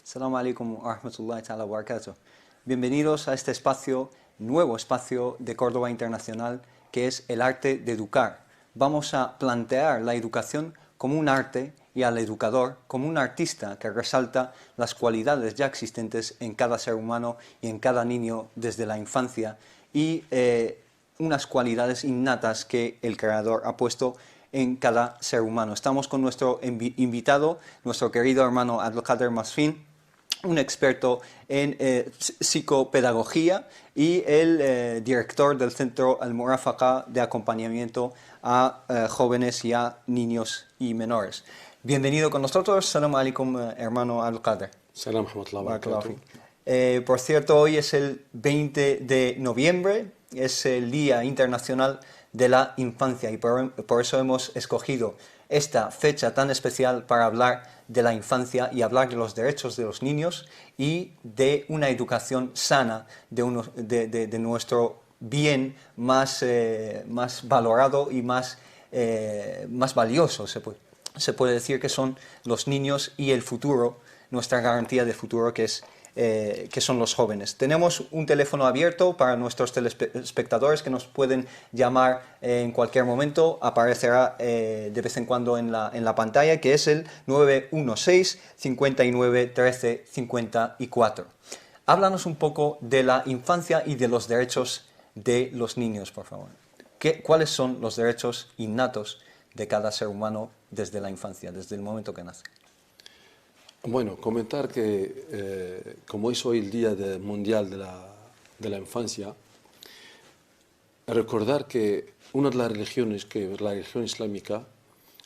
Assalamu alaikum wa rahmatullahi ta'ala wa barakatuh. Bienvenidos a este espacio, nuevo espacio de Córdoba Internacional, que es el arte de educar. Vamos a plantear la educación como un arte y al educador como un artista que resalta las cualidades ya existentes en cada ser humano y en cada niño desde la infancia y unas cualidades innatas que el creador ha puesto en cada ser humano. Estamos con nuestro invitado, nuestro querido hermano Abdelkader Masfin, un experto en psicopedagogía y el director del Centro Al-Murafaqa de acompañamiento a jóvenes y a niños y menores. Bienvenido con nosotros. Salam alaikum, hermano Abdelkader. Salam alaikum. Por cierto, hoy es el 20 de noviembre, es el Día Internacional de la Infancia y por eso hemos escogido esta fecha tan especial para hablar de la infancia y hablar de los derechos de los niños y de una educación sana, de nuestro bien más valorado y más valioso. Se puede decir que son los niños y el futuro, nuestra garantía de futuro, que son los jóvenes. Tenemos un teléfono abierto para nuestros telespectadores que nos pueden llamar en cualquier momento. Aparecerá de vez en cuando en la pantalla, que es el 916 59 13 54. Háblanos un poco de la infancia y de los derechos de los niños, por favor. ¿Cuáles son los derechos innatos de cada ser humano desde la infancia, desde el momento que nace? Bueno, comentar que como es hoy el Día Mundial de la Infancia, recordar que una de las religiones, que es la religión islámica,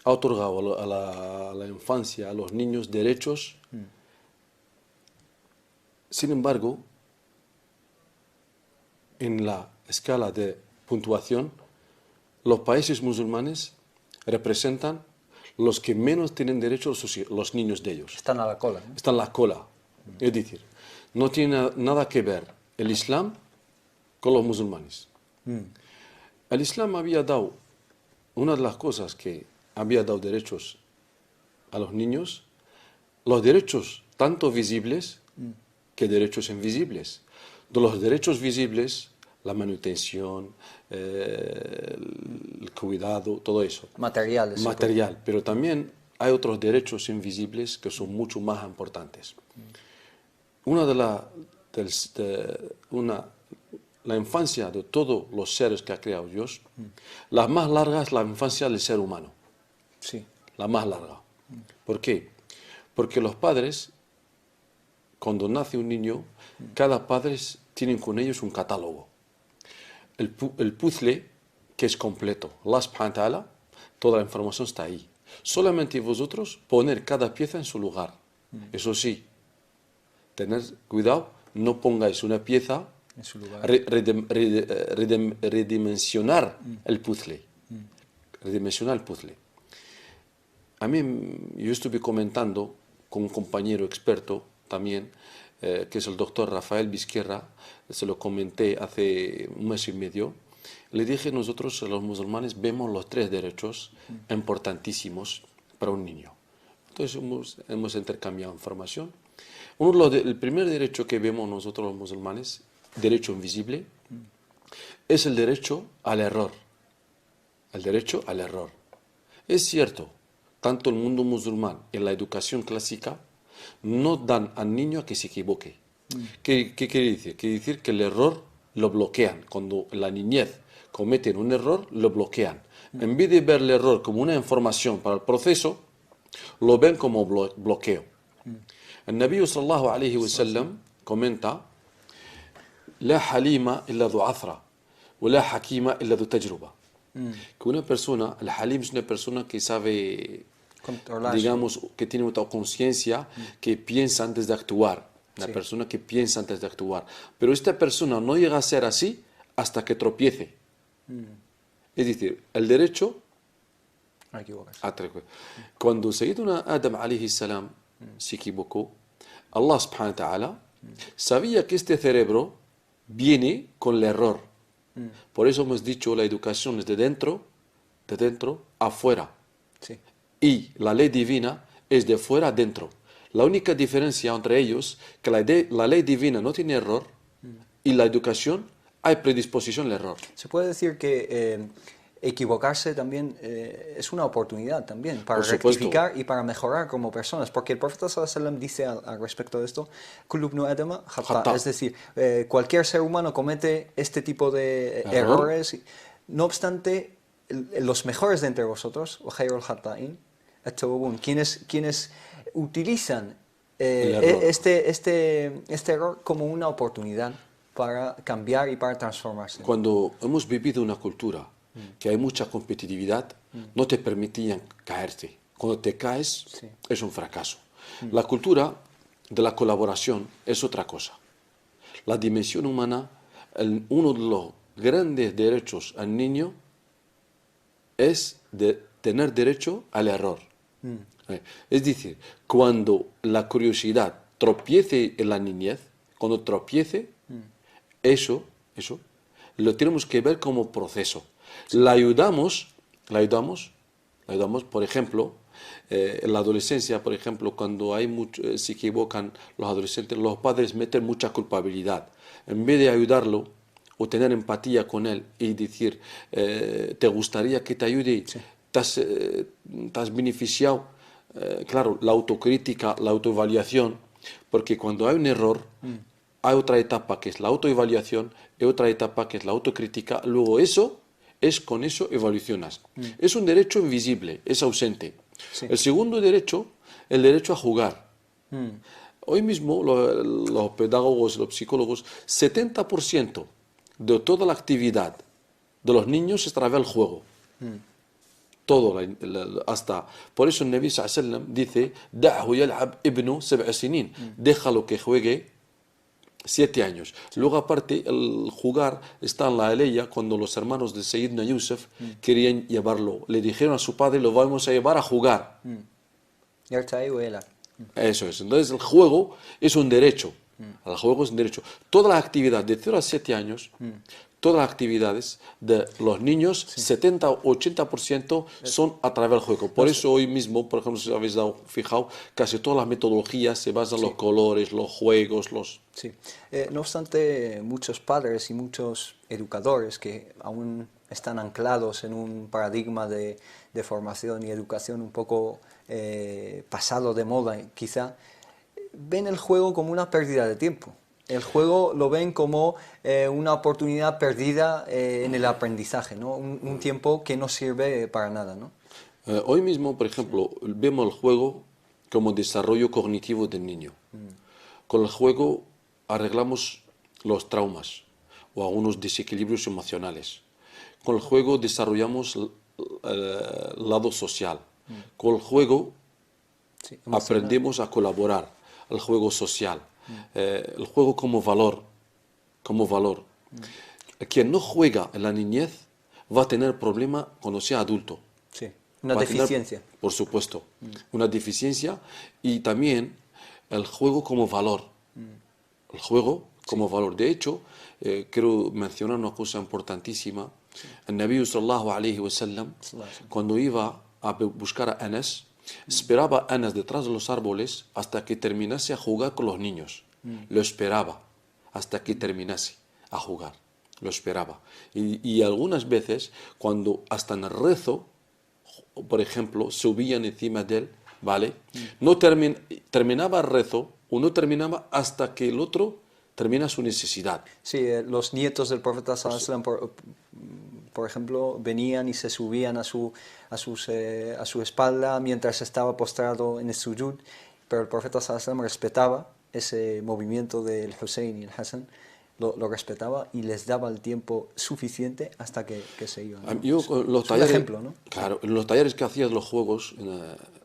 ha otorgado a la infancia, a los niños, derechos. Sin embargo, en la escala de puntuación, los países musulmanes representan los que menos tienen derechos los niños de ellos. Están a la cola, ¿no? Están a la cola. Es decir, no tiene nada que ver el Islam con los musulmanes. El Islam había dado, una de las cosas que había dado derechos a los niños, los derechos tanto visibles que derechos invisibles. De los derechos visibles, la manutención, el cuidado, todo eso. Materiales. Material, pero también hay otros derechos invisibles que son mucho más importantes. La infancia de todos los seres que ha creado Dios, la más larga es la infancia del ser humano. Sí. La más larga. ¿Por qué? Porque los padres, cuando nace un niño, cada padre tiene con ellos un catálogo. El puzzle, que es completo. Allah subhanahu wa ta'ala, toda la información está ahí. Solamente vosotros poner cada pieza en su lugar. Eso sí, tener cuidado, no pongáis una pieza, En su lugar. redimensionar el puzzle. Redimensionar el puzzle. A mí, yo estuve comentando con un compañero experto también, que es el doctor Rafael Vizquerra, se lo comenté hace un mes y medio. Le dije, nosotros los musulmanes vemos los tres derechos importantísimos para un niño. Entonces hemos intercambiado información. El primer derecho que vemos nosotros los musulmanes, derecho invisible, es el derecho al error. El derecho al error. Es cierto, tanto el mundo musulmán en la educación clásica no dan al niño a que se equivoque. ¿Qué quiere decir? Quiere decir que el error lo bloquean. Cuando la niñez cometen un error, lo bloquean. En vez de ver el error como una información para el proceso, lo ven como bloqueo. El Nabi sallallahu alayhi wa sallam comenta: La halima illa du athra, wa la hakima illa du tajruba. Que una persona, el halim es una persona que sabe, digamos, que tiene una conciencia, que piensa antes de actuar. Una persona que piensa antes de actuar. Pero esta persona no llega a ser así hasta que tropiece. Es decir, el derecho a equivocarse. Cuando Sayyiduna Adam alayhi salam se equivocó, Allah subhanahu wa ta'ala sabía que este cerebro viene con el error. Por eso hemos dicho, la educación es de dentro afuera. Sí. Y la ley divina es de fuera adentro. La única diferencia entre ellos es que la ley divina no tiene error y la educación hay predisposición al error. Se puede decir que equivocarse también es una oportunidad también para rectificar y para mejorar como personas, porque el profeta sallallahu alaihi wasallam dice al respecto de esto, "Kullu ibnu adama khata", es decir, cualquier ser humano comete este tipo de errores, no obstante, los mejores de entre vosotros, wa khayrul khata'in at-tawwabun, quienes utilizan este error como una oportunidad para cambiar y para transformarse. Cuando hemos vivido una cultura que hay mucha competitividad, no te permitían caerte. Cuando te caes, es un fracaso. La cultura de la colaboración es otra cosa. La dimensión humana, uno de los grandes derechos al niño es de tener derecho al error. Es decir, cuando la curiosidad tropiece en la niñez, cuando tropiece, eso lo tenemos que ver como proceso. La ayudamos, por ejemplo, en la adolescencia, por ejemplo, cuando se equivocan los adolescentes, los padres meten mucha culpabilidad. En vez de ayudarlo o tener empatía con él y decir, ¿te gustaría que te ayude? Sí. ¿Te has beneficiado? Claro, la autocrítica, la autoevaluación, porque cuando hay un error, hay otra etapa que es la autoevaluación y otra etapa que es la autocrítica. Luego con eso evolucionas. Es un derecho invisible, es ausente. Sí. El segundo derecho, el derecho a jugar. Hoy mismo los pedagogos, los psicólogos, 70% de toda la actividad de los niños es a través del juego. Todo, hasta... Por eso el Nabi sallallahu alaihi wasallam dice, "Da'hu yal'ab ibnu 7 sinin", déjalo que juegue 7 años. Luego, aparte, el jugar está en la aleya cuando los hermanos de Sayyidina Yusuf querían llevarlo. Le dijeron a su padre, lo vamos a llevar a jugar. Eso es. Entonces, el juego es un derecho. El juego es un derecho. Todas las actividades de 0 a 7 años, todas las actividades de los niños, 70-80% son a través del juego. Por eso hoy mismo, por ejemplo, si habéis fijado, casi todas las metodologías se basan en los colores, los juegos, Sí. No obstante, muchos padres y muchos educadores que aún están anclados en un paradigma de formación y educación un poco pasado de moda, quizá, ven el juego como una pérdida de tiempo. El juego lo ven como una oportunidad perdida en el aprendizaje, ¿no? Un tiempo que no sirve para nada, ¿no? Hoy mismo, por ejemplo, vemos el juego como desarrollo cognitivo del niño. Con el juego arreglamos los traumas o algunos desequilibrios emocionales. Con el juego desarrollamos el lado social. Con el juego aprendemos a colaborar. El juego social. El juego como valor. Quien no juega en la niñez va a tener problemas cuando sea adulto. Sí, una deficiencia. Por supuesto, una deficiencia y también el juego como valor. El juego como valor. De hecho, quiero mencionar una cosa importantísima. El Nabi sallallahu alaihi wasallam, cuando iba a buscar a Anas, esperaba a Anas detrás de los árboles hasta que terminase a jugar con los niños. Lo esperaba hasta que terminase a jugar. Lo esperaba. Y algunas veces, cuando hasta en el rezo, por ejemplo, subían encima de él, ¿vale? No terminaba el rezo o no terminaba hasta que el otro termina su necesidad. Sí, los nietos del profeta sallallahu alaihi wasallam, por ejemplo, venían y se subían a su espalda mientras estaba postrado en el sujud, pero el profeta sallallahu alaihi wasallam respetaba ese movimiento del Hussein y el Hassan, lo respetaba y les daba el tiempo suficiente hasta que se iban, ¿no? Yo, los es talleres, un ejemplo, ¿no? Claro, en los talleres que hacía de los juegos,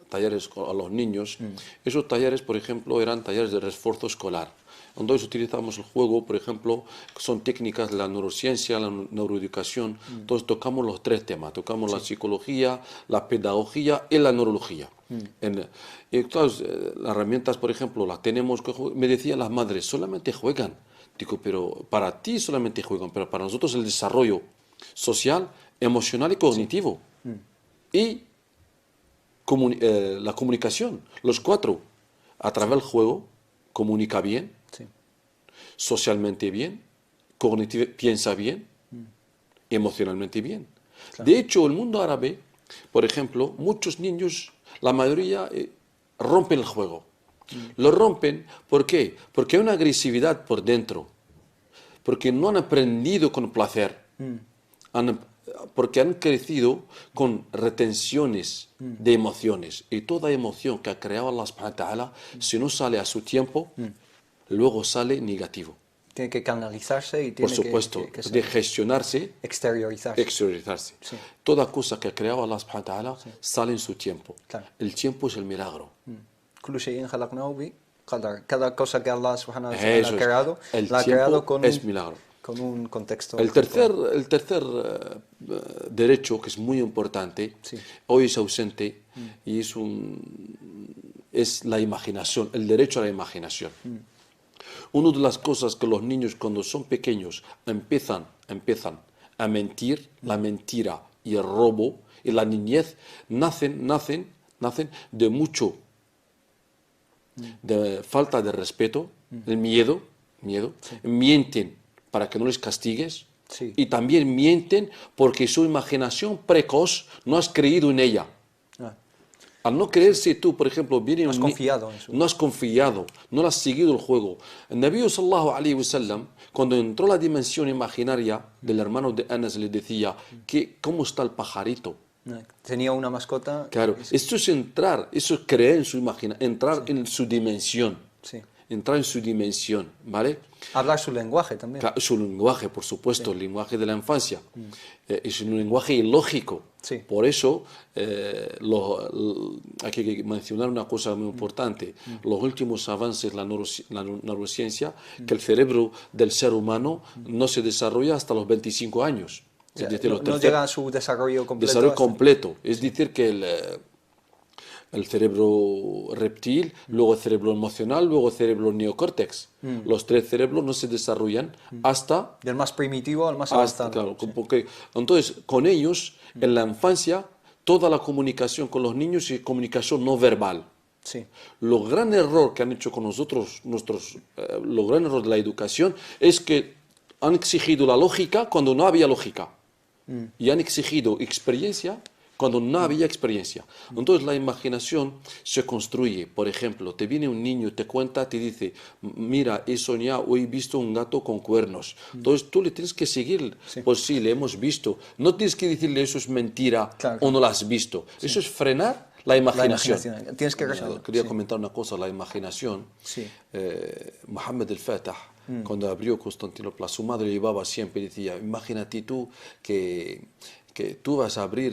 talleres a los niños, esos talleres, por ejemplo, eran talleres de refuerzo escolar. Entonces utilizamos el juego, por ejemplo, son técnicas de la neurociencia, la neuroeducación. Entonces tocamos los 3 temas, tocamos la psicología, la pedagogía y la neurología. Y entonces, las herramientas, por ejemplo, las tenemos, me decían las madres, solamente juegan. Digo, pero para ti solamente juegan, pero para nosotros el desarrollo social, emocional y cognitivo. Y la comunicación, los 4. a través del juego comunica bien, Sí. socialmente bien, piensa bien, emocionalmente bien. Claro. De hecho, el mundo árabe, por ejemplo, muchos niños, la mayoría, rompen el juego. Lo rompen, ¿por qué? Porque hay una agresividad por dentro, porque no han aprendido con placer, porque han crecido con retenciones de emociones. Y toda emoción que ha creado Allah subhanahu wa ta'ala, si no sale a su tiempo, luego sale negativo. Tiene que canalizarse y Por tiene supuesto, que de gestionarse, exteriorizarse. exteriorizarse. Sí. Toda cosa que ha creado Allah subhanahu wa ta'ala sale en su tiempo. Claro. El tiempo es el milagro. كل شيء خلقناه بقدر. Cada cosa que Allah subhanahu wa ta'ala Eso ha es. creado, El la ha creado tiempo es milagro. con un contexto. El tercer derecho, que es muy importante, Sí. hoy es ausente, y es la imaginación, el derecho a la imaginación. Una de las cosas que los niños cuando son pequeños empiezan a mentir, la mentira y el robo, y la niñez nacen de mucho, de falta de respeto, el miedo, mienten para que no les castigues, Sí. y también mienten porque su imaginación precoz no has creído en ella. Ah, Al no creerse tú, por ejemplo, viene No has un ni- confiado en su- no has confiado, no has seguido el juego. El Nabi sallallahu alayhi wa sallam, cuando entró la dimensión imaginaria del hermano de Anas, le decía que cómo está el pajarito. Tenía una mascota. Claro, esto es entrar, eso es creer en su imaginación, entrar en su dimensión, Sí. entrar en su dimensión, ¿vale? Hablar su lenguaje también. Claro, su lenguaje, por supuesto, el lenguaje de la infancia. Es un lenguaje ilógico. Sí. Por eso hay que mencionar una cosa muy importante. Los últimos avances de la neurociencia, que el cerebro del ser humano no se desarrolla hasta los 25 años. O sea, Es decir, no llega a su desarrollo completo. desarrollo completo. Es decir, que el cerebro reptil, luego el cerebro emocional, luego el cerebro neocórtex. Los tres cerebros no se desarrollan hasta... Del más primitivo al más hasta avanzado. claro, porque, entonces, con ellos, en la infancia, toda la comunicación con los niños es comunicación no verbal. Sí. Lo gran error que han hecho con nosotros, lo gran error de la educación, es que han exigido la lógica cuando no había lógica. Y han exigido experiencia cuando no había experiencia. Entonces la imaginación se construye. Por ejemplo, te viene un niño, te cuenta, te dice, mira, he soñado, o he visto un gato con cuernos. Entonces tú le tienes que seguir, pues sí, le hemos visto. No tienes que decirle eso es mentira, Claro. o no lo has visto. Eso es frenar la imaginación. Tienes que resolver. Quería comentar una cosa, la imaginación. Sí. Mohammed el-Fatah, cuando abrió Constantinopla, su madre llevaba siempre y decía, imagínate tú que tú vas a abrir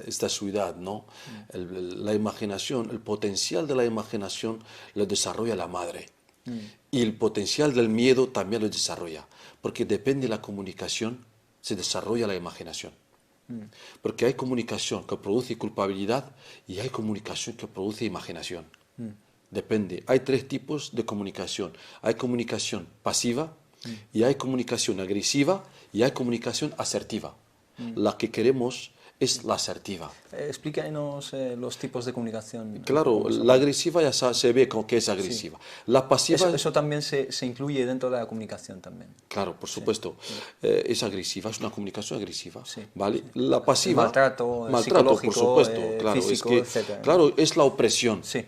esta ciudad, ¿no? La imaginación, el potencial de la imaginación lo desarrolla la madre. Y el potencial del miedo también lo desarrolla. Porque depende de la comunicación, se desarrolla la imaginación. Porque hay comunicación que produce culpabilidad y hay comunicación que produce imaginación. Depende. Hay tres tipos de comunicación. Hay comunicación pasiva, y hay comunicación agresiva, y hay comunicación asertiva. La que queremos es la asertiva. Explícanos los tipos de comunicación. Claro, la agresiva ya se ve como que es agresiva. La pasiva... Eso también se incluye dentro de la comunicación también. Claro, por supuesto. Es agresiva, es una comunicación agresiva. Sí. ¿Vale? La pasiva... Maltrato por psicológico, supuesto. Claro, físico, es que, etcétera. claro, es la opresión. Sí.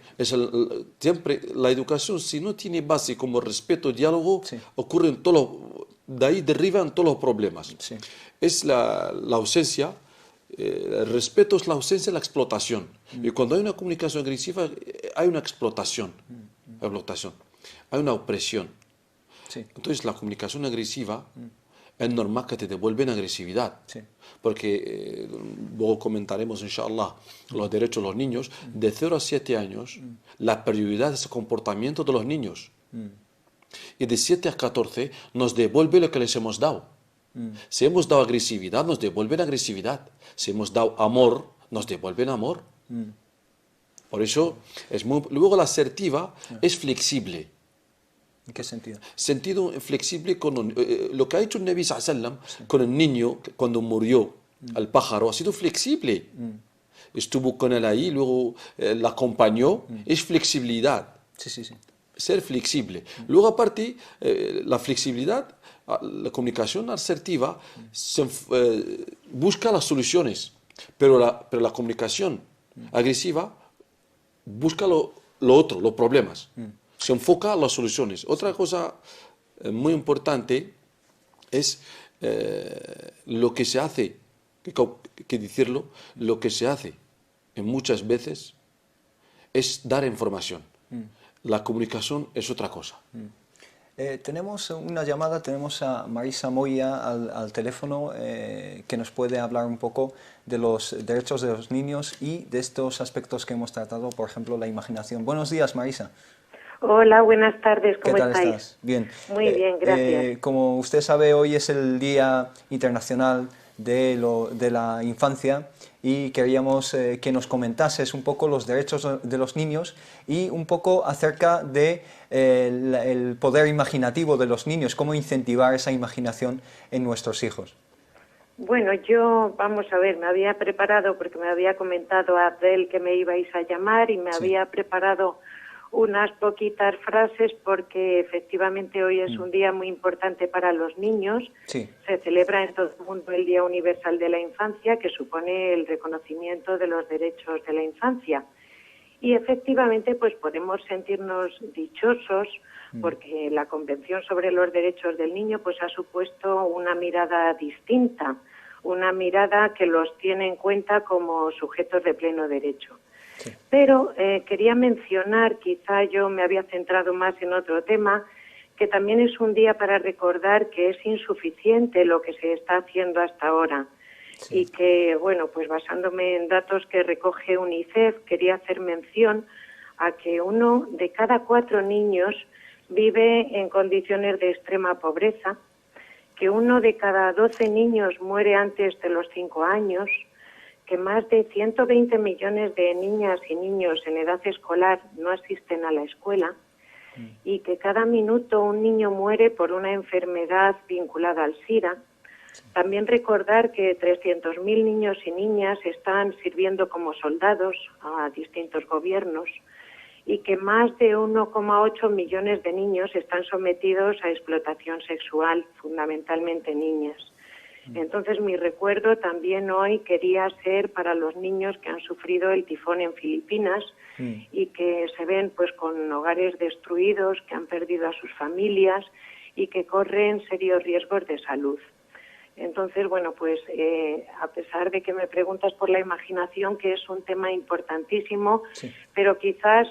Siempre la educación, si no tiene base como respeto, diálogo, Sí. ocurren de ahí derivan todos los problemas. Sí. Es la ausencia... el respeto es la ausencia de la explotación. Y cuando hay una comunicación agresiva, hay una explotación. Hay una opresión. Sí. Entonces, la comunicación agresiva es normal que te devuelven agresividad. Sí. Porque luego comentaremos, inshallah, los derechos de los niños. De 0 a 7 años, la prioridad es el comportamiento de los niños. Y de 7 a 14 nos devuelve lo que les hemos dado. Si hemos dado agresividad, nos devuelven agresividad. Si hemos dado amor, nos devuelven amor. Por eso, luego la asertiva es flexible. ¿En qué sentido? Sentido flexible con lo que ha hecho el Nabi sallallahu alaihi wasallam con el niño cuando murió, el pájaro, ha sido flexible. Estuvo con él ahí, luego la acompañó. Es flexibilidad. Sí, sí, sí. Ser flexible. Luego, aparte, la flexibilidad, la comunicación asertiva busca las soluciones, pero la comunicación agresiva busca lo otro, los problemas. Se enfoca a las soluciones. Otra cosa muy importante es lo que se hace, que decirlo, lo que se hace muchas veces es dar información. La comunicación es otra cosa. Tenemos una llamada, tenemos a Marisa Moya al teléfono que nos puede hablar un poco de los derechos de los niños y de estos aspectos que hemos tratado, por ejemplo, la imaginación. Buenos días, Marisa. Hola, buenas tardes, ¿cómo estáis? ¿Qué tal estás? Bien. Muy bien, gracias. Como usted sabe, hoy es el Día Internacional de la Infancia y queríamos que nos comentases un poco los derechos de los niños y un poco acerca de el poder imaginativo de los niños, cómo incentivar esa imaginación en nuestros hijos. Bueno, yo, vamos a ver, me había preparado, porque me había comentado a Abdel que me ibais a llamar y me había preparado unas poquitas frases porque efectivamente hoy es un día muy importante para los niños. Sí. Se celebra en todo el mundo el Día Universal de la Infancia, que supone el reconocimiento de los derechos de la infancia. Y efectivamente pues podemos sentirnos dichosos porque la Convención sobre los Derechos del Niño pues ha supuesto una mirada distinta, una mirada que los tiene en cuenta como sujetos de pleno derecho. Sí. Pero quería mencionar, quizá yo me había centrado más en otro tema, que también es un día para recordar que es insuficiente lo que se está haciendo hasta ahora. Sí. Y que, bueno, pues basándome en datos que recoge UNICEF, quería hacer mención a que 1 de cada 4 niños vive en condiciones de extrema pobreza, que 1 de cada 12 niños muere antes de los 5 años, que más de 120 millones de niñas y niños en edad escolar no asisten a la escuela y que cada minuto un niño muere por una enfermedad vinculada al SIDA. También recordar que 300.000 niños y niñas están sirviendo como soldados a distintos gobiernos y que más de 1,8 millones de niños están sometidos a explotación sexual, fundamentalmente niñas. Entonces mi recuerdo también hoy quería ser para los niños que han sufrido el tifón en Filipinas y que se ven pues con hogares destruidos, que han perdido a sus familias y que corren serios riesgos de salud. Entonces, bueno, pues a pesar de que me preguntas por la imaginación, que es un tema importantísimo, pero quizás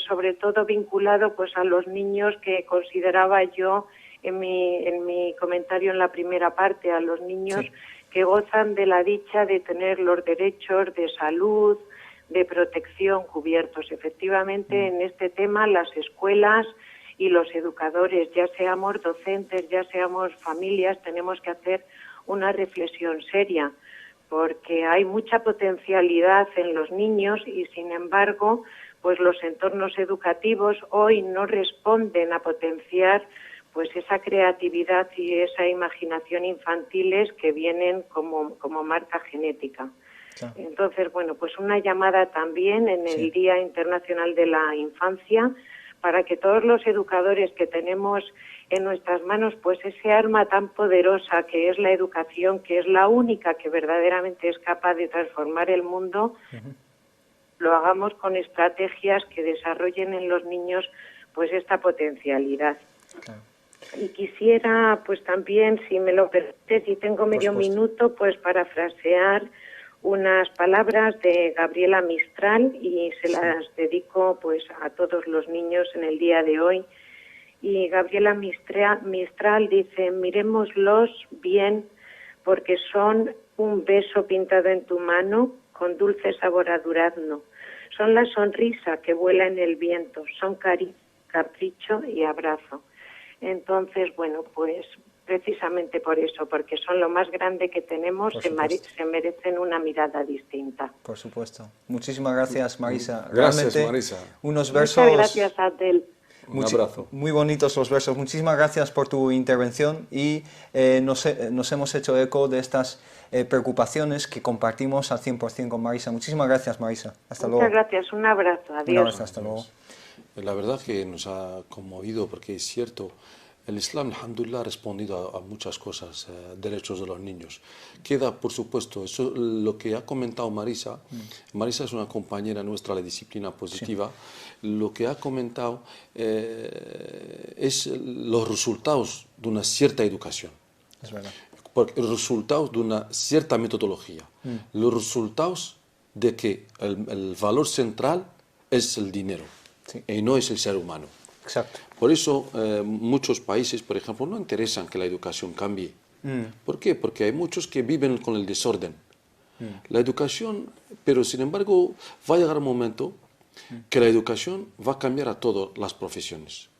sobre todo vinculado pues a los niños que consideraba yo en mi comentario en la primera parte, a los niños que gozan de la dicha de tener los derechos de salud, de protección cubiertos. Efectivamente, en este tema las escuelas y los educadores, ya seamos docentes, ya seamos familias, tenemos que hacer una reflexión seria, porque hay mucha potencialidad en los niños y, sin embargo, pues los entornos educativos hoy no responden a potenciar pues esa creatividad y esa imaginación infantiles que vienen como marca genética. Claro. Entonces, bueno, pues una llamada también en el Día Internacional de la Infancia para que todos los educadores que tenemos en nuestras manos, pues ese arma tan poderosa que es la educación, que es la única que verdaderamente es capaz de transformar el mundo, lo hagamos con estrategias que desarrollen en los niños pues esta potencialidad. Claro. Y quisiera pues también, si me lo permites, si tengo medio minuto, pues parafrasear unas palabras de Gabriela Mistral y se las dedico pues a todos los niños en el día de hoy. Y Gabriela Mistral dice: miremoslos bien porque son un beso pintado en tu mano con dulce sabor a durazno. Son la sonrisa que vuela en el viento, son cariño, capricho y abrazo. Entonces, bueno, pues precisamente por eso, porque son lo más grande que tenemos, se merecen una mirada distinta. Por supuesto. Muchísimas gracias, Marisa. Gracias, Marisa. Unos versos... Muchas gracias, Adel. Un abrazo. Muy bonitos los versos. Muchísimas gracias por tu intervención y nos hemos hecho eco de estas preocupaciones que compartimos al 100% con Marisa. Muchísimas gracias, Marisa. Hasta luego. Muchas gracias. Un abrazo. Adiós. Un abrazo. Hasta luego. La verdad que nos ha conmovido porque es cierto, el Islam, alhamdulillah, ha respondido a muchas cosas, derechos de los niños. Queda, por supuesto, eso, lo que ha comentado Marisa. Marisa es una compañera nuestra de la disciplina positiva. Sí. Lo que ha comentado es los resultados de una cierta educación. Es verdad. Porque los resultados de una cierta metodología. Los resultados de que el valor central es el dinero. Sí. Y no es el ser humano. Exacto. Por eso muchos países, por ejemplo, no interesan que la educación cambie. ¿Por qué? Porque hay muchos que viven con el desorden. La educación, pero sin embargo, va a llegar un momento que la educación va a cambiar a todas las profesiones.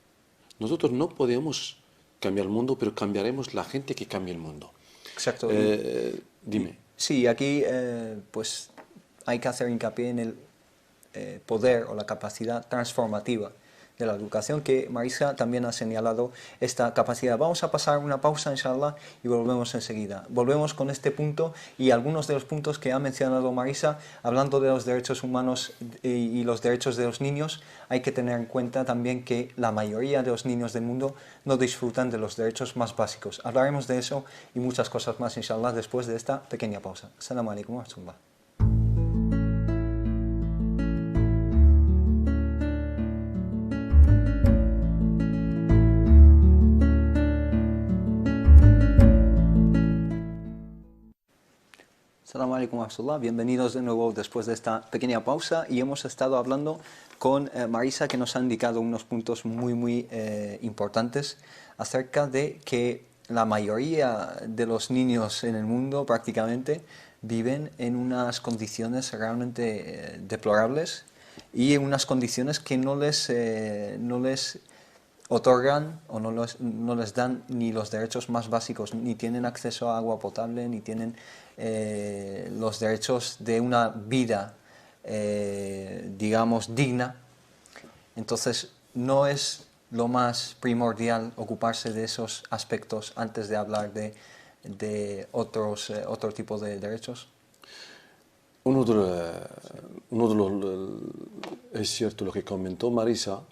Nosotros no podemos cambiar el mundo, pero cambiaremos la gente que cambie el mundo. Exacto. Dime. Sí, aquí pues hay que hacer hincapié en el poder o la capacidad transformativa de la educación, que Marisa también ha señalado esta capacidad. Vamos a pasar una pausa, inshallah, y volvemos enseguida. Volvemos con este punto y algunos de los puntos que ha mencionado Marisa, hablando de los derechos humanos y los derechos de los niños. Hay que tener en cuenta también que la mayoría de los niños del mundo no disfrutan de los derechos más básicos. Hablaremos de eso y muchas cosas más, inshallah, después de esta pequeña pausa. Assalamu alaikum wa rahmatullah. Assalamu alaikum wa rahmatullah. Bienvenidos de nuevo después de esta pequeña pausa, y hemos estado hablando con Marisa, que nos ha indicado unos puntos muy importantes acerca de que la mayoría de los niños en el mundo prácticamente viven en unas condiciones realmente deplorables y en unas condiciones que no les otorgan o no les dan ni los derechos más básicos, ni tienen acceso a agua potable, ni tienen los derechos de una vida, digamos, digna. Entonces, no es lo más primordial ocuparse de esos aspectos antes de hablar de otro tipo de derechos. Es cierto lo que comentó Marisa,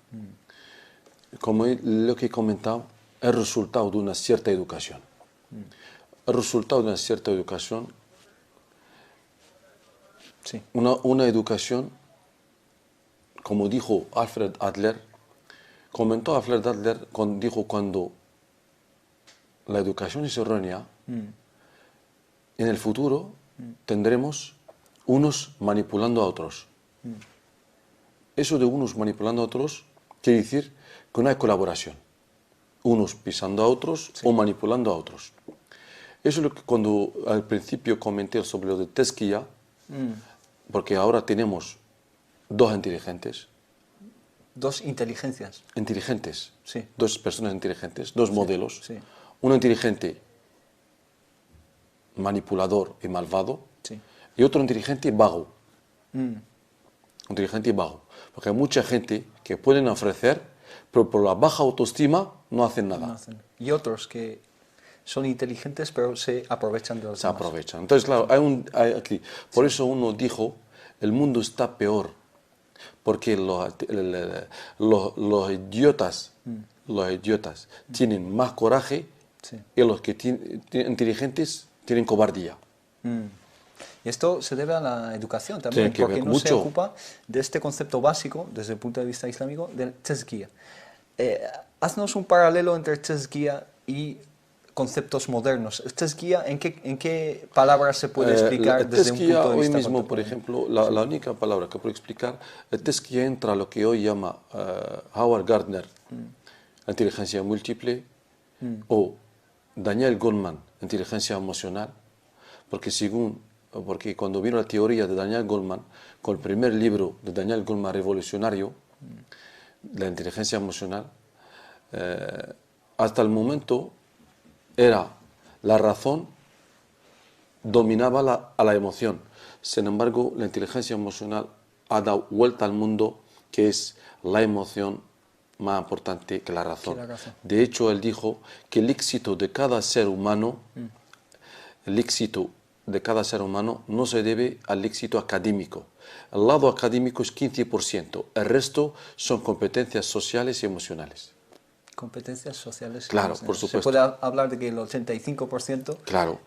como lo que he comentado, es el resultado de una cierta educación. El resultado de una cierta educación, sí. una educación, como dijo Alfred Adler, comentó Alfred Adler, dijo cuando la educación es errónea, en el futuro tendremos unos manipulando a otros. Eso de unos manipulando a otros quiere decir que no hay colaboración. Unos pisando a otros, sí, o manipulando a otros. Eso es lo que cuando al principio comenté sobre lo de Tezquía, porque ahora tenemos dos inteligentes. Dos inteligencias. Inteligentes. Sí. Dos personas inteligentes, dos modelos. Sí. Uno inteligente manipulador y malvado, sí, y otro inteligente vago. Inteligente y vago. Porque hay mucha gente que pueden ofrecer, pero por la baja autoestima no hacen nada. No hacen. Y otros que son inteligentes, pero se aprovechan de los demás. Se aprovechan. Entonces, claro, hay aquí. Por eso uno dijo, el mundo está peor, porque los idiotas tienen más coraje, sí, y los que inteligentes tienen cobardía. Y esto se debe a la educación también, porque no se ocupa de este concepto básico, desde el punto de vista islámico, del tezquía. Haznos un paralelo entre tezquía y conceptos modernos. ¿Tezquía en qué palabras se puede explicar desde un punto de vista hoy mismo, por ejemplo, la única palabra que puedo explicar, tezquía entra a lo que hoy llama Howard Gardner, la inteligencia múltiple, o Daniel Goleman, inteligencia emocional, porque cuando vino la teoría de Daniel Goleman, con el primer libro de Daniel Goleman revolucionario, la inteligencia emocional, hasta el momento era la razón dominaba a la emoción. Sin embargo, la inteligencia emocional ha dado vuelta al mundo, que es la emoción más importante que la razón. De hecho, él dijo que el éxito de cada ser humano, el éxito de cada ser humano no se debe al éxito académico. El lado académico es 15%, el resto son competencias sociales y emocionales. Competencias sociales. Claro, por supuesto. ¿Se puede hablar de que el 85% Claro.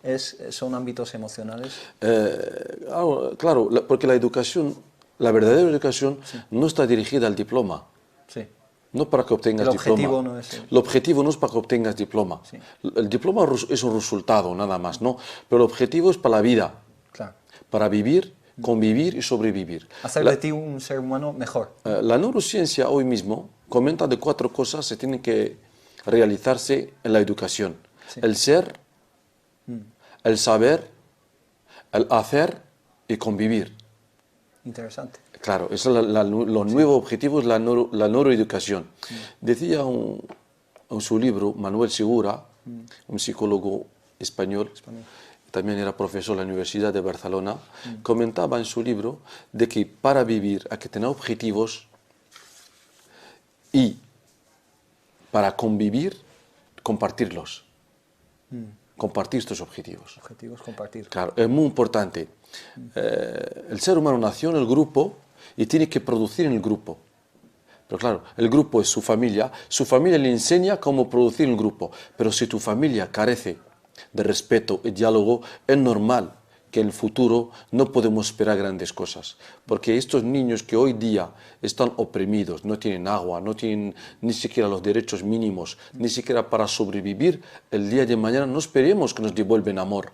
son ámbitos emocionales? Claro, porque la educación, la verdadera educación, no está dirigida al diploma. Sí. No para que obtengas diploma. El objetivo no es el objetivo no es para que obtengas diploma. Sí. El diploma es un resultado, nada más, ¿no? Pero el objetivo es para la vida. Claro. Para vivir, convivir y sobrevivir. Hacer de ti un ser humano mejor. La neurociencia hoy mismo comenta de 4 cosas que tienen que realizarse en la educación. Sí. El ser, el saber, el hacer y convivir. Interesante. Claro, ese es los nuevos objetivos de la neuroeducación. Decía en su libro Manuel Segura, un psicólogo español, también era profesor en la Universidad de Barcelona, comentaba en su libro de que para vivir hay que tener objetivos y para convivir, compartirlos. Compartir estos objetivos. Objetivos, compartir. Claro, es muy importante. El ser humano nació en el grupo y tiene que producir en el grupo. Pero claro, el grupo es su familia le enseña cómo producir en el grupo. Pero si tu familia carece de respeto y diálogo, es normal que en el futuro no podemos esperar grandes cosas. Porque estos niños que hoy día están oprimidos, no tienen agua, no tienen ni siquiera los derechos mínimos, ni siquiera para sobrevivir, el día de mañana no esperemos que nos devuelvan amor.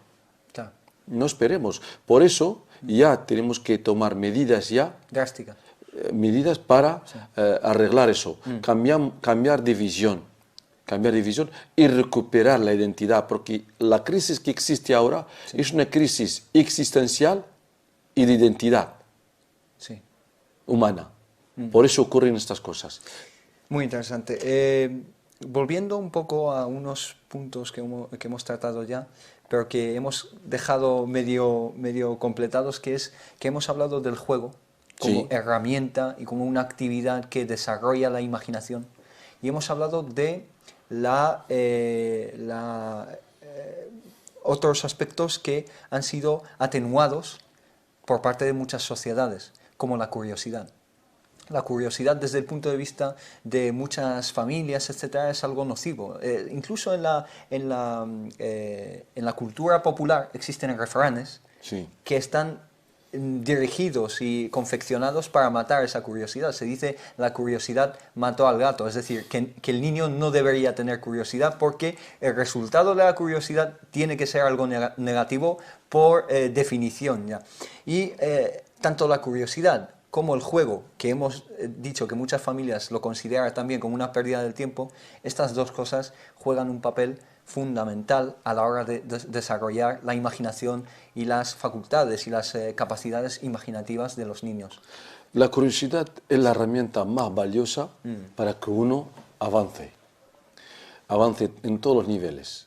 Claro. No esperemos. Por eso ya tenemos que tomar medidas ya. Drásticas. Medidas para arreglar eso. Cambiar de visión. Cambiar de visión y recuperar la identidad. Porque la crisis que existe ahora es una crisis existencial y de identidad humana. Por eso ocurren estas cosas. Muy interesante. Volviendo un poco a unos puntos que hemos tratado ya, pero que hemos dejado medio completados, que hemos hablado del juego como herramienta y como una actividad que desarrolla la imaginación. Y hemos hablado de otros aspectos que han sido atenuados por parte de muchas sociedades, como la curiosidad. La curiosidad desde el punto de vista de muchas familias, etcétera, es algo nocivo. Incluso en la cultura popular existen refranes que están dirigidos y confeccionados para matar esa curiosidad. Se dice la curiosidad mató al gato, es decir, que el niño no debería tener curiosidad porque el resultado de la curiosidad tiene que ser algo negativo por definición ya. Y tanto la curiosidad como el juego, que hemos dicho que muchas familias lo consideran también como una pérdida del tiempo, estas dos cosas juegan un papel fundamental a la hora de desarrollar la imaginación y las facultades y las capacidades imaginativas de los niños. La curiosidad es la herramienta más valiosa para que uno avance en todos los niveles.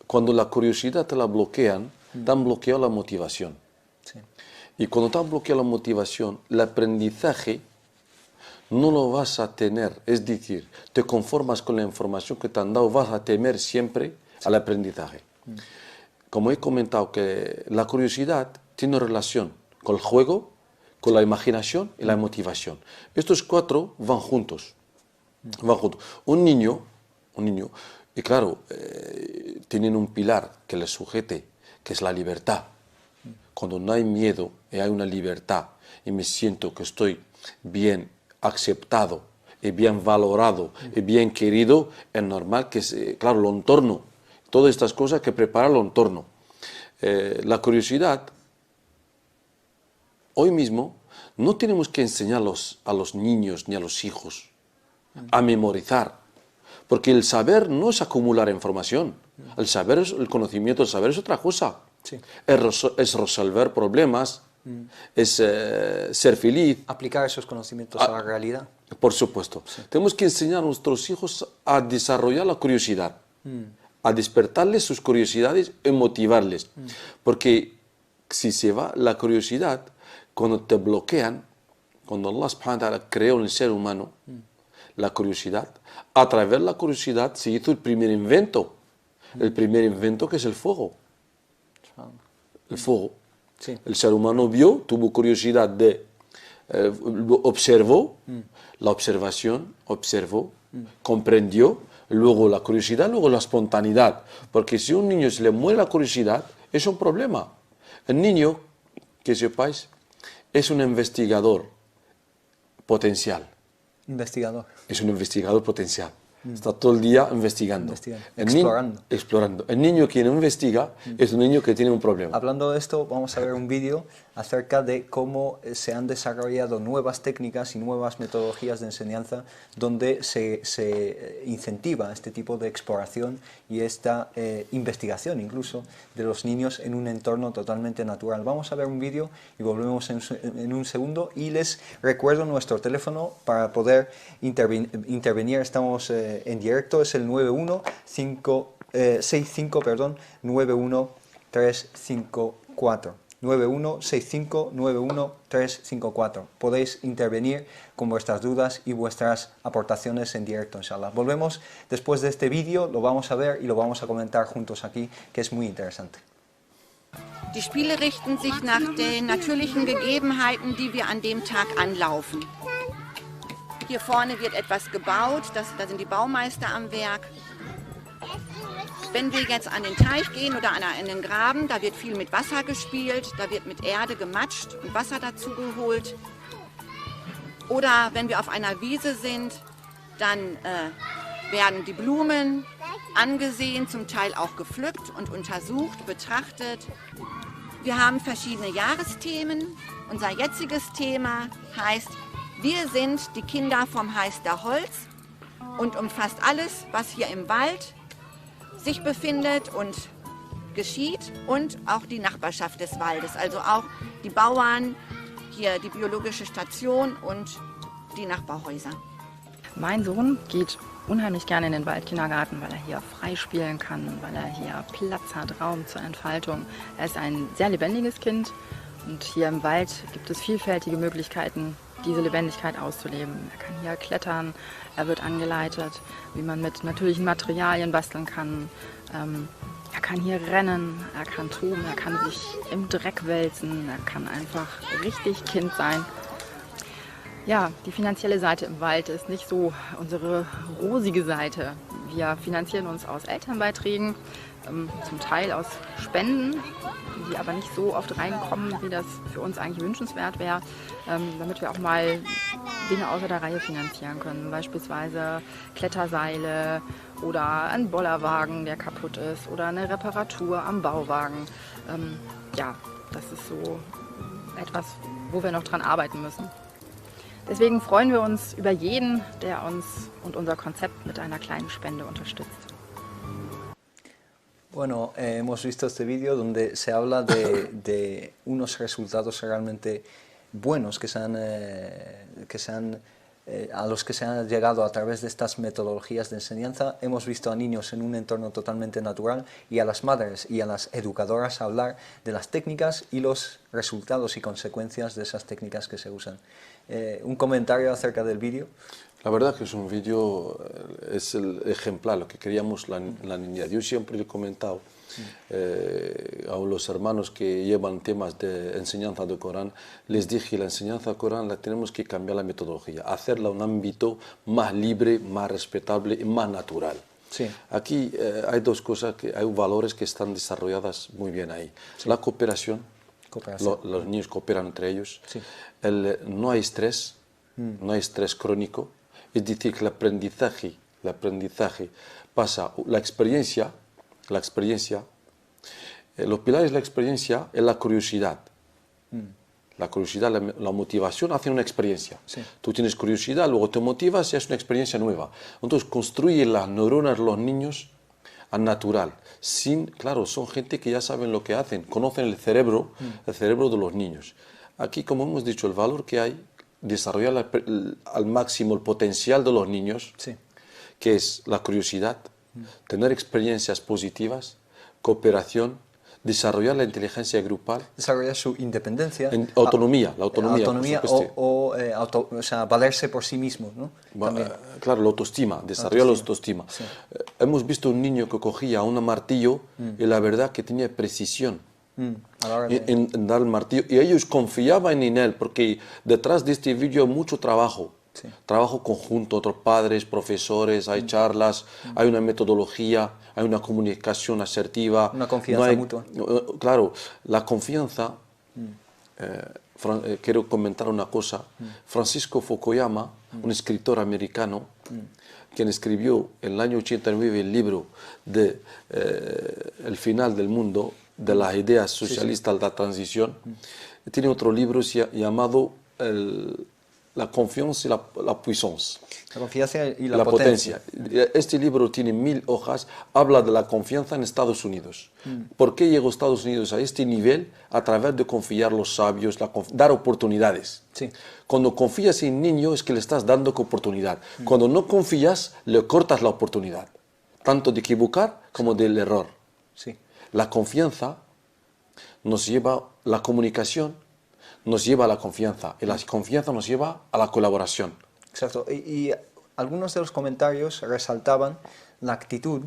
Cuando la curiosidad te la bloquean, te han bloqueado la motivación. Sí. Y cuando te han bloqueado la motivación, el aprendizaje no lo vas a tener. Es decir, te conformas con la información que te han dado, vas a temer siempre al aprendizaje. Como he comentado, que la curiosidad tiene relación con el juego, con la imaginación y la motivación. Estos 4 van juntos. Un niño, y claro, tienen un pilar que les sujete, que es la libertad. Cuando no hay miedo y hay una libertad y me siento que estoy bien aceptado y bien valorado y bien querido, es normal que, claro, el entorno, todas estas cosas que prepara el entorno. La curiosidad, hoy mismo, no tenemos que enseñar a los niños ni a los hijos a memorizar, porque el saber no es acumular información, el conocimiento, el saber es otra cosa. Sí. Es resolver problemas, es ser feliz. Aplicar esos conocimientos a la realidad. Por supuesto. Sí. Tenemos que enseñar a nuestros hijos a desarrollar la curiosidad, a despertarles sus curiosidades y motivarles. Porque si se va la curiosidad, cuando te bloquean, cuando Allah subhanahu wa ta'ala creó en el ser humano la curiosidad, a través de la curiosidad se hizo el primer invento que es el fuego. el fuego. Sí. El ser humano vio, tuvo curiosidad observó, la observación, observó, comprendió, luego la curiosidad, luego la espontaneidad. Porque si a un niño se le muere la curiosidad, es un problema. El niño, que sepáis, es un investigador potencial. Investigador. Es un investigador potencial. Está todo el día investigando. Explorando. Explorando. El niño que no investiga es un niño que tiene un problema. Hablando de esto, vamos a ver un vídeo acerca de cómo se han desarrollado nuevas técnicas y nuevas metodologías de enseñanza donde se incentiva este tipo de exploración y esta investigación incluso de los niños en un entorno totalmente natural. Vamos a ver un vídeo y volvemos en un segundo, y les recuerdo nuestro teléfono para poder intervenir. Estamos en directo, es el 916591354. 916591354. Podéis intervenir con vuestras dudas y vuestras aportaciones en directo, inshallah. Volvemos después de este vídeo, lo vamos a ver y lo vamos a comentar juntos aquí, que es muy interesante. Die Spiele richten sich nach den natürlichen Gegebenheiten, die wir an dem Tag anlaufen. Hier vorne wird etwas gebaut, da sind die Baumeister am Werk. Wenn wir jetzt an den Teich gehen oder an einen Graben, da wird viel mit Wasser gespielt, da wird mit Erde gematscht und Wasser dazu geholt. Oder wenn wir auf einer Wiese sind, dann werden die Blumen angesehen, zum Teil auch gepflückt und untersucht, betrachtet. Wir haben verschiedene Jahresthemen. Unser jetziges Thema heißt: Wir sind die Kinder vom Heister Holz und umfasst alles, was hier im Wald sich befindet und geschieht, und auch die Nachbarschaft des Waldes, also auch die Bauern, hier die biologische Station und die Nachbarhäuser. Mein Sohn geht unheimlich gerne in den Waldkindergarten, weil er hier frei spielen kann, weil er hier Platz hat, Raum zur Entfaltung. Er ist ein sehr lebendiges Kind und hier im Wald gibt es vielfältige Möglichkeiten, diese Lebendigkeit auszuleben. Er kann hier klettern, er wird angeleitet, wie man mit natürlichen Materialien basteln kann. Er kann hier rennen, er kann toben, er kann sich im Dreck wälzen, er kann einfach richtig Kind sein. Ja, die finanzielle Seite im Wald ist nicht so unsere rosige Seite. Wir finanzieren uns aus Elternbeiträgen, zum Teil aus Spenden, die aber nicht so oft reinkommen, wie das für uns eigentlich wünschenswert wäre, damit wir auch mal Dinge außer der Reihe finanzieren können. Beispielsweise Kletterseile oder ein Bollerwagen, der kaputt ist, oder eine Reparatur am Bauwagen. Ja, das ist so etwas, wo wir noch dran arbeiten müssen. Deswegen freuen wir uns über jeden, der uns und unser Konzept mit einer kleinen Spende unterstützt. Bueno, hemos visto este vídeo donde se habla de unos resultados realmente buenos a los que se han llegado a través de estas metodologías de enseñanza. Hemos visto a niños en un entorno totalmente natural y a las madres y a las educadoras hablar de las técnicas y los resultados y consecuencias de esas técnicas que se usan. ¿Un comentario acerca del vídeo? La verdad que es un vídeo, es el ejemplar, lo que queríamos la niñez. Yo siempre he comentado a los hermanos que llevan temas de enseñanza del Corán, les dije, la enseñanza del Corán la tenemos que cambiar la metodología, hacerla un ámbito más libre, más respetable y más natural. Sí. Aquí hay dos cosas, hay valores que están desarrolladas muy bien ahí. Sí. La cooperación, los niños cooperan entre ellos, sí. No hay estrés, no hay estrés crónico, es decir, que el aprendizaje pasa, la experiencia, los pilares de la experiencia es la curiosidad. La curiosidad, la motivación hace una experiencia. Sí. Tú tienes curiosidad, luego te motivas y es una experiencia nueva. Entonces construye las neuronas los niños al natural. Claro, son gente que ya saben lo que hacen, conocen el cerebro de los niños. Aquí, como hemos dicho, el valor que hay, desarrollar al máximo el potencial de los niños, sí. Que es la curiosidad, tener experiencias positivas, cooperación, desarrollar la inteligencia grupal, desarrollar su independencia, autonomía, la autonomía o sea, valerse por sí mismos, ¿no? Claro, la autoestima, desarrollar la autoestima. Sí. Hemos visto un niño que cogía un martillo y la verdad que tenía precisión. A la hora de... en dar el martillo. Y ellos confiaban en él, porque detrás de este vídeo hay mucho trabajo. Sí. Trabajo conjunto, otros padres, profesores, hay charlas, hay una metodología, hay una comunicación asertiva. Una confianza mutua. Claro, la confianza... quiero comentar una cosa. Francisco Fukuyama, un escritor americano, quien escribió en el año 89 el libro de El final del mundo, de las ideas socialistas de la transición, tiene otro libro llamado La confianza y la puissance. La confianza y la potencia. Este libro tiene 1000 hojas, habla de la confianza en Estados Unidos. ¿Por qué llegó Estados Unidos a este nivel? A través de confiar a los sabios, dar oportunidades. Sí. Cuando confías en un niño es que le estás dando oportunidad. Cuando no confías, le cortas la oportunidad, tanto de equivocar como del error. Sí. La confianza nos lleva, la comunicación nos lleva a la confianza, y la confianza nos lleva a la colaboración. Exacto. Y algunos de los comentarios resaltaban la actitud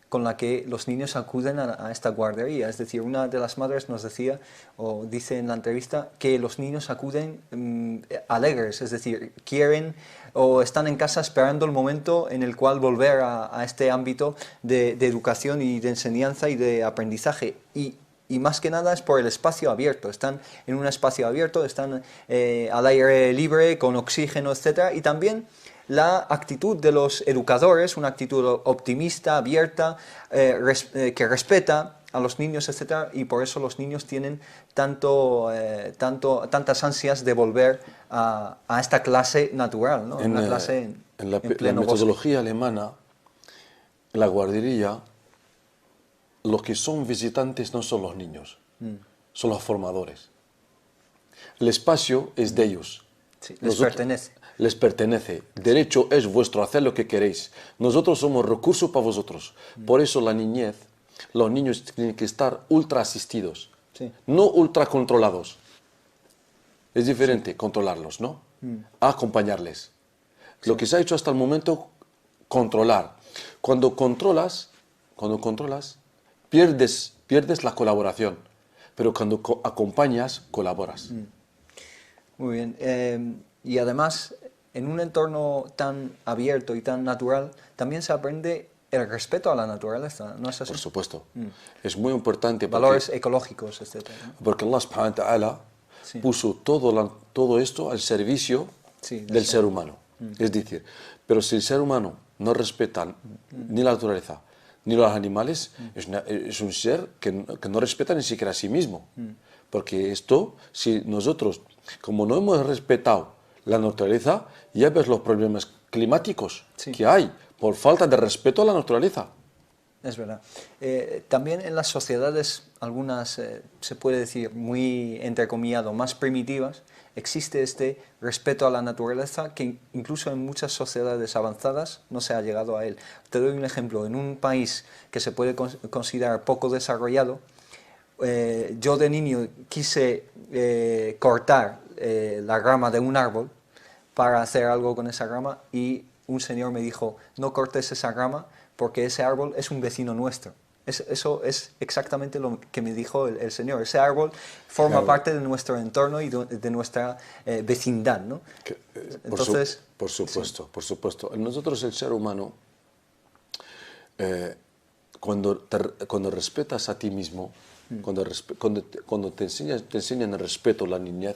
con la que los niños acuden a esta guardería. Es decir, una de las madres nos decía, o dice en la entrevista, que los niños acuden alegres, es decir, quieren o están en casa esperando el momento en el cual volver a este ámbito de educación y de enseñanza y de aprendizaje. Y más que nada es por el espacio abierto. Están en un espacio abierto, están al aire libre, con oxígeno, etc. Y también la actitud de los educadores, una actitud optimista, abierta, que respeta a los niños, etc. Y por eso los niños tienen tantas ansias de volver a esta clase natural, ¿no? Una clase en la metodología alemana, la guardería, los que son visitantes no son los niños, son los formadores. El espacio es de ellos. Sí, les pertenece. Les pertenece. Derecho es vuestro, haced lo que queréis. Nosotros somos recursos para vosotros. Por eso la niñez, los niños tienen que estar ultra asistidos, no ultra controlados. Es diferente controlarlos, ¿no? Acompañarles. Lo que se ha hecho hasta el momento, controlar. Cuando controlas, pierdes la colaboración, pero cuando acompañas, colaboras. Muy bien. Y además, en un entorno tan abierto y tan natural, también se aprende el respeto a la naturaleza, ¿no es así? Por supuesto. Es muy importante. Valores ecológicos, etc. Porque Allah subhanahu wa ta'ala puso todo esto al servicio del ser humano. Es decir, pero si el ser humano no respeta ni la naturaleza, ni los animales, es un ser que no respeta ni siquiera a sí mismo. Porque esto, si nosotros, como no hemos respetado la naturaleza, ya ves los problemas climáticos que hay por falta de respeto a la naturaleza. Es verdad. También en las sociedades, algunas, se puede decir, muy entrecomillado, más primitivas, existe este respeto a la naturaleza que incluso en muchas sociedades avanzadas no se ha llegado a él. Te doy un ejemplo. En un país que se puede considerar poco desarrollado, yo de niño quise cortar la rama de un árbol para hacer algo con esa rama y un señor me dijo, no cortes esa rama porque ese árbol es un vecino nuestro. Eso es exactamente lo que me dijo el señor. Ese árbol forma parte de nuestro entorno y de nuestra vecindad, ¿no? Entonces, por supuesto. Nosotros, el ser humano, cuando respetas a ti mismo, cuando te enseñan el respeto, la niñez,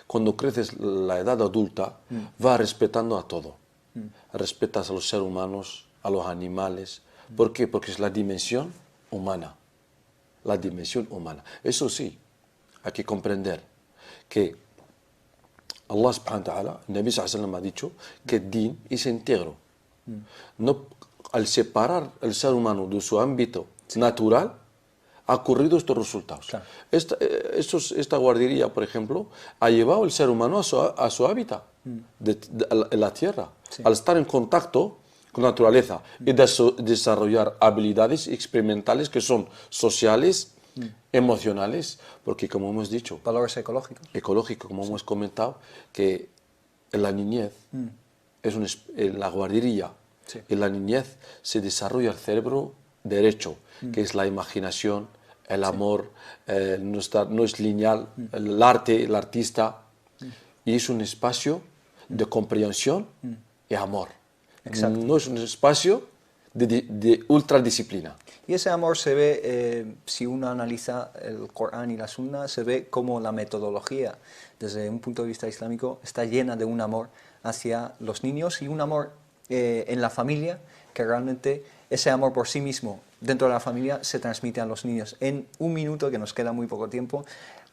cuando creces la edad adulta, vas respetando a todo. Respetas a los seres humanos, a los animales. ¿Por qué? Porque es la dimensión humana. La dimensión humana. Eso sí, hay que comprender que Allah subhanahu wa ta'ala, el Nabi sallallahu alaihi wasallam ha dicho que el din es íntegro. No, al separar el ser humano de su ámbito natural, ha ocurrido estos resultados. Claro. Esta guardería, por ejemplo, ha llevado al ser humano a su hábitat, en la tierra, al estar en contacto con la naturaleza y desarrollar habilidades experimentales que son sociales, emocionales, porque como hemos dicho... Valores ecológicos. Como hemos comentado, que en la niñez, en la guardería, en la niñez se desarrolla el cerebro derecho, que es la imaginación, El amor no es lineal. El arte, el artista, es un espacio de comprensión y amor. Exacto. No es un espacio de ultradisciplina. Y ese amor se ve, si uno analiza el Corán y la Sunna, se ve como la metodología, desde un punto de vista islámico, está llena de un amor hacia los niños y un amor en la familia, que realmente ese amor por sí mismo dentro de la familia se transmite a los niños. En un minuto, que nos queda muy poco tiempo,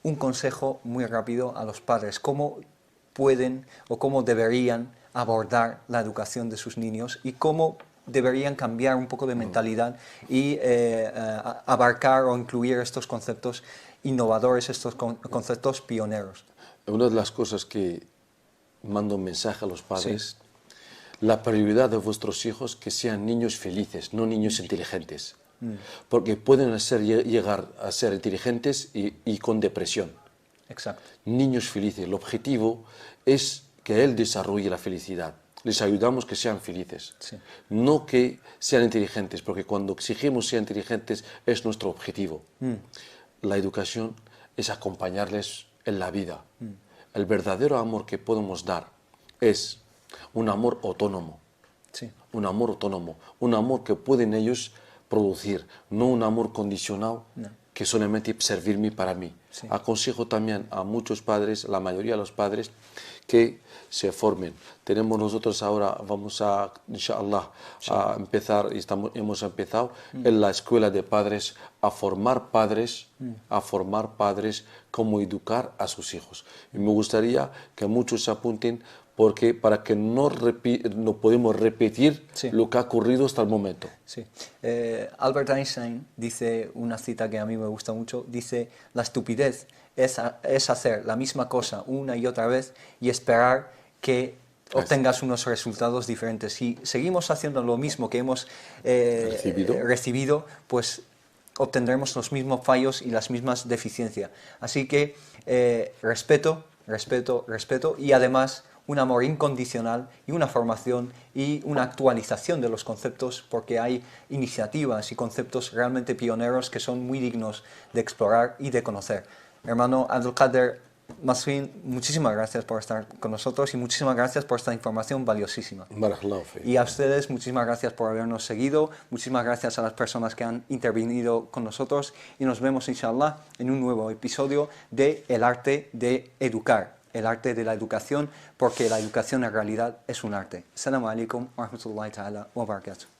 un consejo muy rápido a los padres, cómo pueden o cómo deberían abordar la educación de sus niños y cómo deberían cambiar un poco de mentalidad y abarcar o incluir estos conceptos innovadores, estos conceptos pioneros. Una de las cosas que mando un mensaje a los padres, la prioridad de vuestros hijos que sean niños felices, no niños inteligentes, porque pueden llegar a ser inteligentes y con depresión. Exacto. Niños felices, el objetivo es que él desarrolle la felicidad. Les ayudamos que sean felices, no que sean inteligentes, porque cuando exigimos sean inteligentes es nuestro objetivo. La educación es acompañarles en la vida. El verdadero amor que podemos dar es un amor autónomo, un amor autónomo, un amor que pueden ellos producir, no un amor condicionado que solamente servirme para mí. Aconsejo también a muchos padres, la mayoría de los padres, que se formen. Tenemos nosotros ahora, vamos a, inshallah, a empezar, hemos empezado en la escuela de padres a formar padres cómo educar a sus hijos. Y me gustaría que muchos se apunten porque para que no podemos repetir lo que ha ocurrido hasta el momento. Sí. Albert Einstein dice una cita que a mí me gusta mucho, dice: la estupidez es hacer la misma cosa una y otra vez y esperar que obtengas unos resultados diferentes. Si seguimos haciendo lo mismo que hemos recibido, pues obtendremos los mismos fallos y las mismas deficiencias. Así que respeto y además un amor incondicional y una formación y una actualización de los conceptos, porque hay iniciativas y conceptos realmente pioneros que son muy dignos de explorar y de conocer. Hermano Abdulkader Masrin, muchísimas gracias por estar con nosotros y muchísimas gracias por esta información valiosísima. Y a ustedes, muchísimas gracias por habernos seguido, muchísimas gracias a las personas que han intervenido con nosotros y nos vemos, inshallah, en un nuevo episodio de El arte de educar, el arte de la educación, porque la educación en realidad es un arte. Assalamu alaikum wa rahmatullahi ta'ala wa barakatuh.